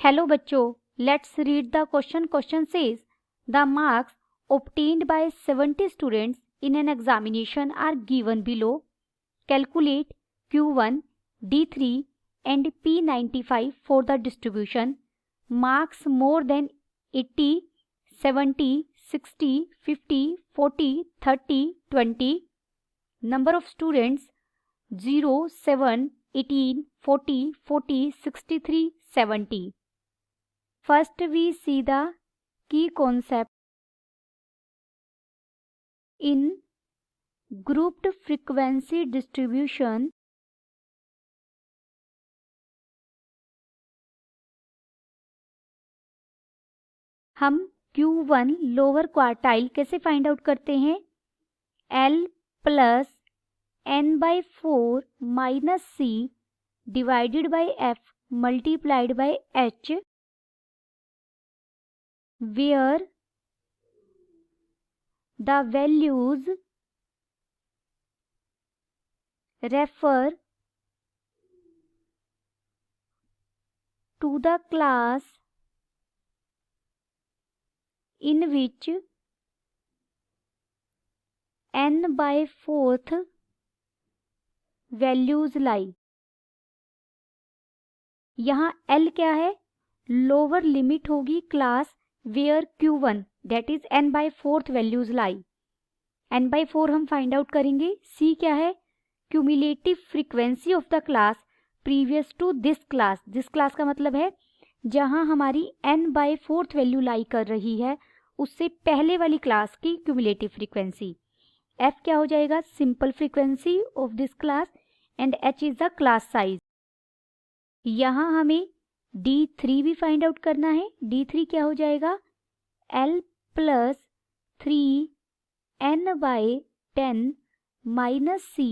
Hello बच्चों, let's read the question. Question says the marks obtained by 70 students in an examination are given below. Calculate Q1, D3 and P95 for the distribution. Marks more than 80, 70, 60, 50, 40, 30, 20. Number of students 0, 7, 18, 40, 40, 63, 70. First we see the key concept. In grouped frequency distribution, हम Q1 lower quartile कैसे find out करते हैं? L plus n by 4 minus C divided by F multiplied by H, where the values refer to the class in which n by 4th values lie. यहाँ L क्या है? Lower limit होगी class where Q1 that is n by 4th values lie. n by 4 हम find out करेंगे. C क्या है? Cumulative frequency of the class previous to this class. This class का मतलब है जहां हमारी n by 4th वैल्यू लाई कर रही है उससे पहले वाली क्लास की क्यूमुलेटिव फ्रीक्वेंसी. F क्या हो जाएगा? Simple frequency of this class and H is the class size. यहाँ हमें D3 भी फाइंड आउट करना है. D3 क्या हो जाएगा? L plus 3 n by 10 minus C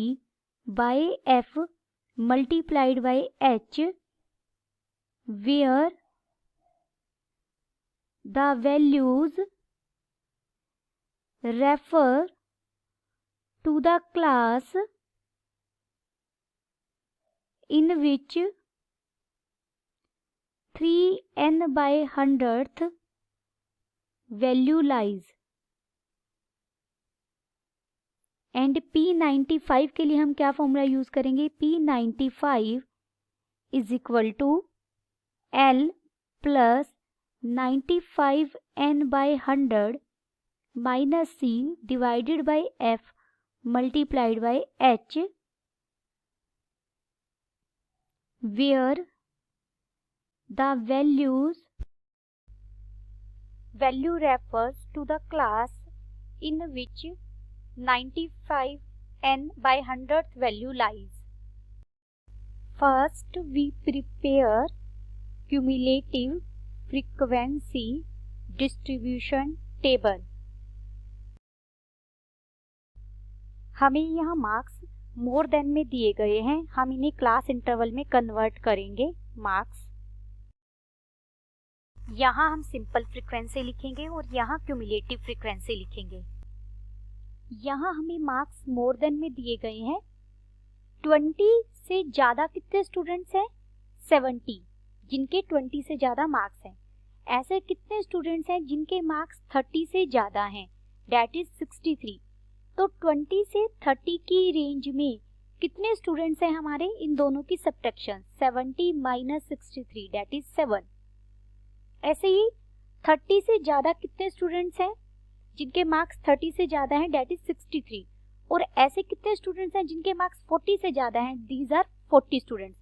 by F multiplied by H, where the values refer to the class in which 3n by 100th value lies. And P95 के लिए हम क्या फॉर्मूला यूज करेंगे? P95 is equal to L plus 95n by 100 minus C divided by F multiplied by H, where the value refers to the class in which 95n by 100th value lies. First we prepare cumulative frequency distribution table. हमें यहाँ marks more than में दिए गए हैं. हम इन्हें class interval में convert करेंगे मार्क्स. यहाँ हम सिंपल फ्रीक्वेंसी लिखेंगे और यहाँ क्यूमुलेटिव फ्रीक्वेंसी लिखेंगे. यहाँ हमें मार्क्स मोर देन में दिए गए हैं. 20 से ज़्यादा कितने स्टूडेंट्स हैं? 70, जिनके 20 से ज़्यादा मार्क्स हैं. ऐसे कितने स्टूडेंट्स हैं जिनके मार्क्स 30 से ज़्यादा हैं? That is 63. तो 20 से 30 की रेंज में कितने स्टूडेंट्स हैं हमारे? इन दोनों की सब्ट्रैक्शन 70 माइनस 63 दैट इज 7. ऐसे ही 30 से ज़्यादा कितने स्टूडेंट्स हैं जिनके मार्क्स 30 से ज़्यादा हैं? That is 63. और ऐसे कितने स्टूडेंट्स हैं जिनके मार्क्स 40 से ज़्यादा हैं? These are 40 students.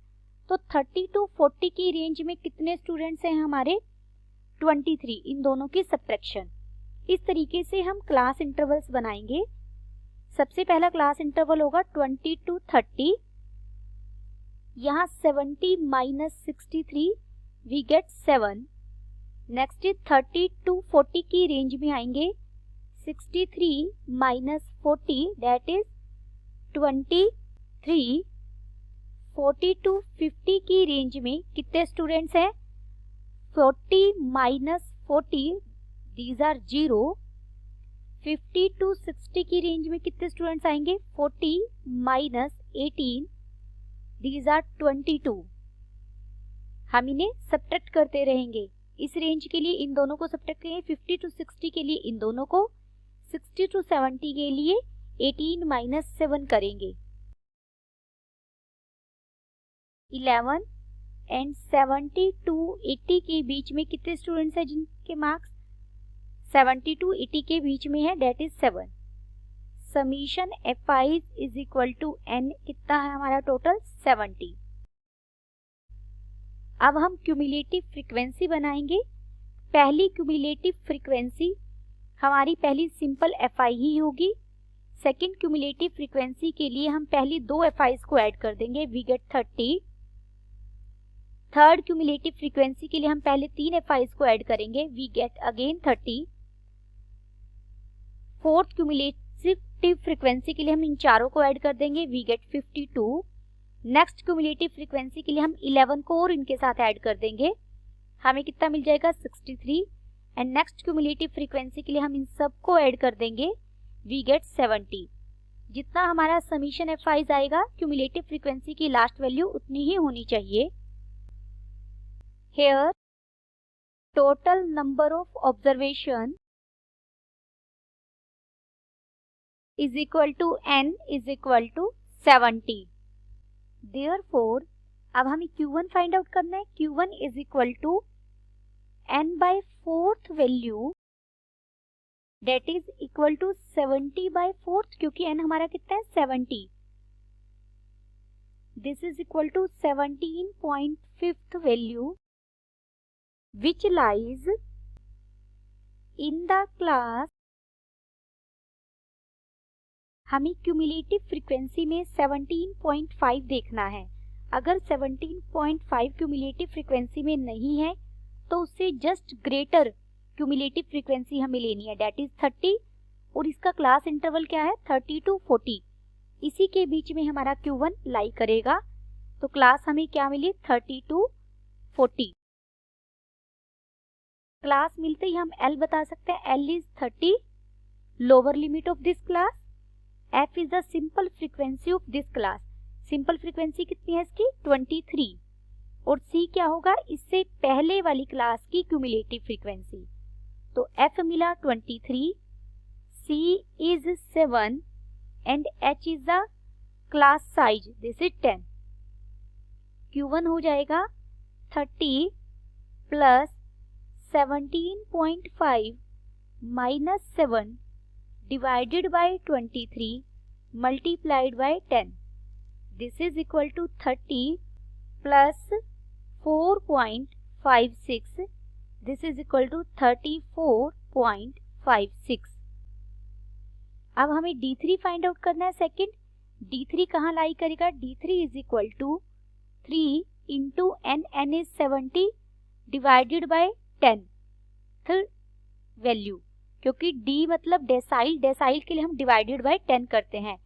तो 30 टू 40 की रेंज में कितने स्टूडेंट्स हैं हमारे? 23. इन दोनों की सब्ट्रैक्शन. इस तरीके से हम क्लास इंटरवल्स बनाएंगे. सबसे पहला क्लास इंटरवल होगा 20 टू 30. यहाँ 70 minus 63 we get 7. Next is 30 to 40 की रेंज में आएंगे. 63 माइनस 40 दैट इज 23. 40 टू 50 की रेंज में कितने स्टूडेंट्स हैं? 40 माइनस 40 दीज आर 0. 50 टू 60 की रेंज में कितने स्टूडेंट्स आएंगे? 40 माइनस 18 दीज आर 22. हम इन्हें सब्ट्रैक्ट करते रहेंगे। इस रेंज के लिए इन दोनों को सब्ट्रैक्ट करेंगे, 50 to 60 के लिए इन दोनों को, 60 to 70 के लिए 18 - 7 करेंगे। 11 एंड 70 to 80 के बीच में कितने स्टूडेंट्स हैं जिनके मार्क्स 70 to 80 के बीच में है, that is 7। Summation FI is equal to N कितना है हमारा टोटल 70। अब हम क्यूमुलेटिव फ्रीक्वेंसी बनाएंगे। पहली क्यूमुलेटिव फ्रीक्वेंसी हमारी पहली सिंपल FI ही होगी। सेकंड क्यूमुलेटिव फ्रीक्वेंसी के लिए हम पहली दो FIs को ऐड कर देंगे, we get 30। Third cumulative frequency के लिए हम पहले तीन FIs को ऐड करेंगे, we get again 30। Fourth cumulative frequency के लिए हम इन चारों को ऐड कर देंगे, we get 52। Next cumulative frequency के लिए हम 11 को और इनके साथ ऐड कर देंगे, हमें कितना मिल जाएगा 63। एंड नेक्स्ट क्यूमुलेटिव फ्रीक्वेंसी के लिए हम इन सब को ऐड कर देंगे, वी गेट 70। जितना हमारा समीशन FI आएगा क्यूमुलेटिव फ्रीक्वेंसी की लास्ट वैल्यू उतनी ही होनी चाहिए। Here total number of observation is equal to N is equal to 70। Therefore अब हमें Q1 फाइंड आउट करना है। Q1 is equal to N by fourth value that is equal to 70 by fourth, क्योंकि N हमारा कितना है 70। This is equal to 17.5th value which lies in the class। हमें cumulative frequency में 17.5 देखना है। अगर 17.5 क्यूमुलेटिव फ्रीक्वेंसी में नहीं है तो उससे जस्ट ग्रेटर क्यूमुलेटिव फ्रीक्वेंसी हमें लेनी है, डेट इज 30। और इसका क्लास इंटरवल क्या है 30 to 40, इसी के बीच में हमारा Q1 लाई करेगा। तो क्लास हमें क्या मिली 30 to 40। क्लास मिलते ही हम L बता सकते हैं, L is 30, lower limit of this class. F is the simple frequency of this class, simple frequency कितनी है इसकी 23। और C क्या होगा, इससे पहले वाली क्लास की क्यूमुलेटिव फ्रीक्वेंसी। तो F मिला 23, C is 7 and H is the class size, this is 10। Q1 हो जाएगा 30 plus 17.5 minus 7 divided by 23 multiplied by 10. This is equal to 30 plus 4.56. This is equal to 34.56. अब हमें D3 फाइंड आउट करना है। Second D3 कहाँ लाई करेगा, D3 is equal to 3 into N, N is 70 divided by 10 value, क्योंकि D मतलब decile, decile के लिए हम डिवाइडेड बाय 10 करते हैं।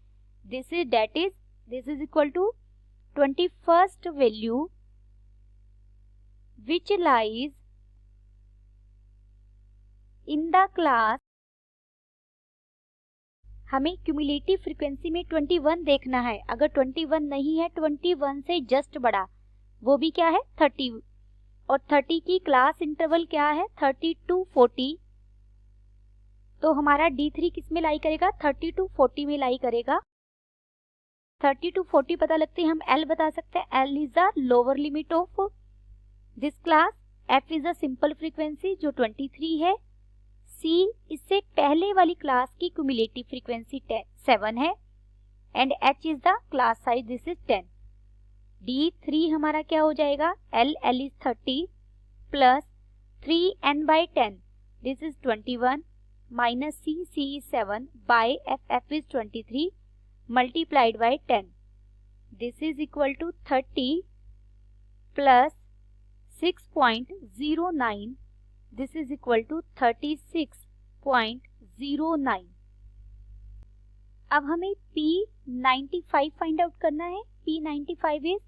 This is equal to 21st value which lies in the class. हमें क्यूमुलेटिव फ्रीक्वेंसी में 21 देखना है। अगर 21 नहीं है, 21 से जस्ट बड़ा, वो भी क्या है 30। और 30 की क्लास इंटरवल क्या है 30 to 40। तो हमारा D3 किस में लाई करेगा 30 to 40 में लाई करेगा। 30 to 40 पता लगते ही हम L बता सकते हैं, L is the lower limit of this class. F is the simple frequency जो 23 है। C इससे पहले वाली क्लास की क्यूमुलेटिव फ्रीक्वेंसी 7 है and H is the class size, this is 10। D3 हमारा क्या हो जाएगा, L is 30 plus 3N by 10, this is 21 minus C is 7 by F is 23 multiplied by 10. This is equal to 30 plus 6.09. This is equal to 36.09. अब हमें P95 find out करना है। P95 is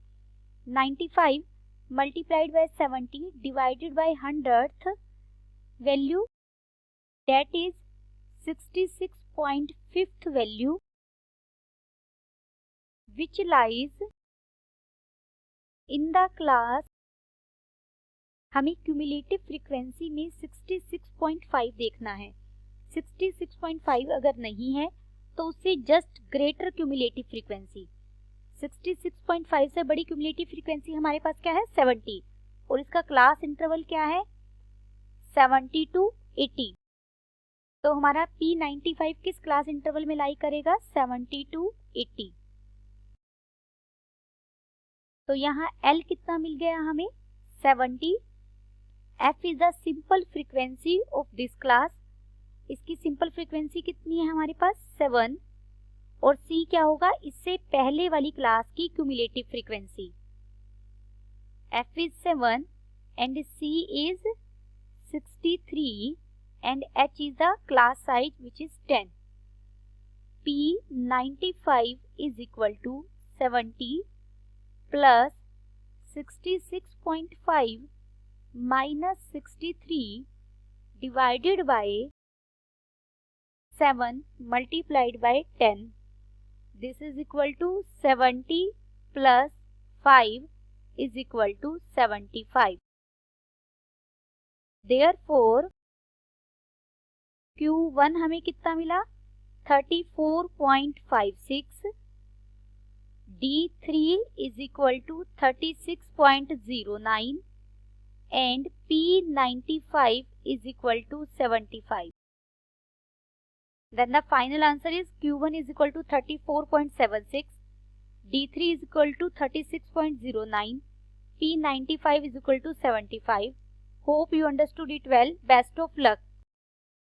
95 multiplied by 70 divided by 100th value, that is 66.5th value which lies in the class हमें cumulative frequency में 66.5 देखना है। 66.5 अगर नहीं है तो उससे जस्ट ग्रेटर क्यूमुलेटिव फ्रीक्वेंसी। 66.5 से बड़ी क्यूमुलेटिव फ्रीक्वेंसी हमारे पास क्या है 70, और इसका क्लास इंटरवल क्या है 70 to 80। तो हमारा P95 किस क्लास इंटरवल में लाई करेगा 70 to 80। तो यहाँ L कितना मिल गया हमें 70। F is the simple frequency of this class, इसकी सिंपल फ्रीक्वेंसी कितनी है हमारे पास 7, और C क्या होगा इससे पहले वाली क्लास की cumulative frequency. F is 7 and C is 63 and H is the class size which is 10. P95 is equal to 70 plus 66.5 minus 63 divided by 7 multiplied by 10. This is equal to 70 plus 5 is equal to 75. Therefore, Q1 हमें कितना मिला 34.56, D3 is equal to 36.09 and P95 is equal to 75. Then the final answer is Q1 is equal to 34.76, D3 is equal to 36.09, P95 is equal to 75. Hope you understood it well. Best of luck.